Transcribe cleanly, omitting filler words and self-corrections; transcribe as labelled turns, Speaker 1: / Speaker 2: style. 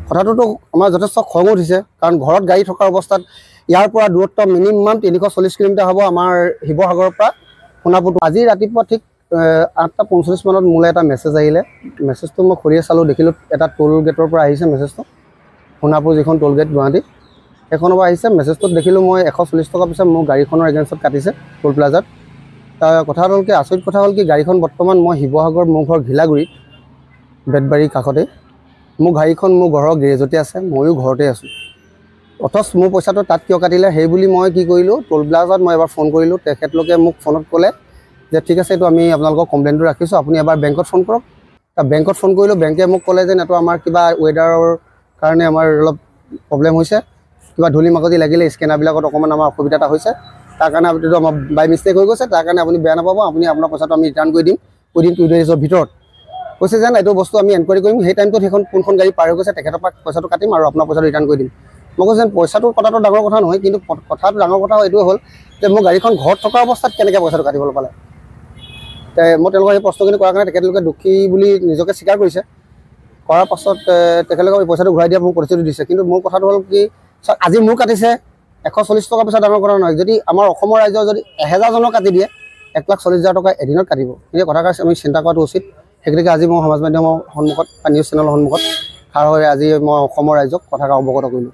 Speaker 1: কথাটোতো আমাৰ যথেষ্ট খং উঠিছে, কাৰণ ঘৰত গাড়ী থকাৰ অৱস্থাত ইয়াৰ পৰা দূৰত্ব মিনিমাম 340 কিলোমিটাৰ হ'ব আমাৰ শিৱসাগৰৰ পৰা সোণাপুৰ। আজি ৰাতিপুৱা ঠিক 8:45 মানত মোলৈ এটা মেছেজ আহিলে। মেছেজটো মই খুলিয়ে চালোঁ, দেখিলোঁ এটা টোল গেটৰ পৰা আহিছে মেছেজটো, সোণাপুৰ যিখন টোল গেট গুৱাহাটী সেইখনৰ পৰা আহিছে। মেছেজটোত দেখিলোঁ মই 140 টকা পিছত মোৰ গাড়ীখনৰ এগেইনষ্টত কাটিছে টোল প্লাজাত। তাৰ কথা হ'ল কি, আচৰিত কথা হ'ল কি, গাড়ীখন বৰ্তমান মই শিৱসাগৰ, মোৰ ঘৰ ঘিলাগুৰিত, বেতবাৰীৰ কাষতে। মোৰ গাড়ীখন মোৰ ঘৰৰ গেৰেজতে আছে, ময়ো ঘৰতে আছোঁ। অথচ মোৰ পইচাটো তাত কিয় কাটিলে সেই বুলি মই কি কৰিলোঁ, টোল প্লাজাত মই এবাৰ ফোন কৰিলোঁ। তেখেতলোকে মোক ফোনত ক'লে যে ঠিক আছে, এইটো আমি আপোনালোকৰ কমপ্লেইনটো ৰাখিছোঁ, আপুনি এবাৰ বেংকত ফোন কৰক। বেংকত ফোন কৰিলোঁ, বেংকে মোক ক'লে যে এইটো আমাৰ কিবা ৱেডাৰৰ কাৰণে আমাৰ অলপ প্ৰব্লেম হৈছে, কিবা ধূলি মাকতি লাগিলে স্কেনাৰবিলাকত অকণমান আমাৰ অসুবিধা এটা হৈছে, তাৰ কাৰণে এইটো আমাৰ বাই মিষ্টেক হৈ গৈছে, তাৰ কাৰণে আপুনি বেয়া নাপাব, আপুনি আপোনাৰ পইচাটো আমি ৰিটাৰ্ণ কৰি দিম উইদিন 2 ডেইজৰ ভিতৰত। কৈছে যেন এইটো বস্তু আমি এনকুৱাৰী কৰিম, সেই টাইমটোত সেইখন কোনখন গাড়ী পাৰ হৈ গৈছে তেখেতৰ পৰা পইচাটো কাটিম আৰু আপোনাৰ পইচাটো ৰিটাৰ্ণ কৰি দিম। মই কৈছোঁ যেন পইচাটোৰ কথাটো ডাঙৰ কথা নহয়, কিন্তু কথাটো ডাঙৰ কথা এইটোৱে হ'ল যে মোৰ গাড়ীখন ঘৰত থকা অৱস্থাত কেনেকৈ পইচাটো কাটিবলৈ পালে। মই তেওঁলোকৰ সেই প্ৰশ্নখিনি কৰাৰ কাৰণে তেখেতলোকে দোষী বুলি নিজকে স্বীকাৰ কৰিছে। কৰাৰ পাছত তেখেতলোকে পইচাটো ঘূৰাই দিয়া মোক প্ৰতিশ্ৰুতি দিছে। কিন্তু মোৰ কথাটো হ'ল কি, আজি মোৰ কাটিছে 140 টকা পইচা ডাঙৰ কথা নহয়। যদি আমাৰ অসমৰ ৰাইজৰ যদি 1000জনক কাটি দিয়ে 1,40,000 টকা এদিনত কাটিব। সেই কথাষাৰ আমি চিন্তা কৰাটো উচিত। সেইগতিকে আজি মই সমাজ মাধ্যমৰ সন্মুখত বা নিউজ চেনেলৰ সন্মুখত খাৰ হৈ আজি মই অসমৰ ৰাইজক কথাষাৰ অৱগত কৰিলোঁ।